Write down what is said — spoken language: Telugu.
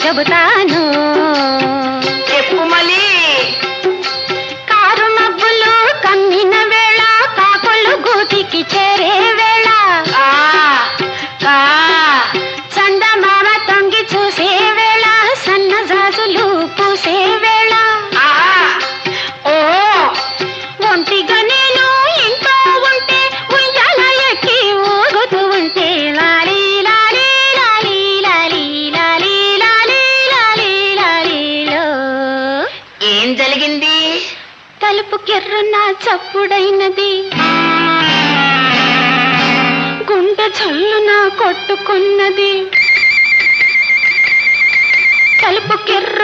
చెబుతాను. చెప్పు మళ్ళీ. కారు మబ్బులు కమ్మిన వేళ, కాకులు గూటికి చేరే వేళ, చందమామ తొంగి చూసే వేళ, సన్నజాజులు పూసే వేళ, ఓ ఒంటిగా నేను ఇంట్లో ఉంటే, ఉయ్యాల ఎక్కి ఊగుతూ ఉంటే, లాలీ లాలీ లాలీ లాలీ లాలీ లాలీ లాలీ లాలీలో. ఏం జరిగింది? తలుపు కెర్రున చప్పుడైనది, గుండె జల్లున కొట్టుకున్నది. తలుపు కెర్ర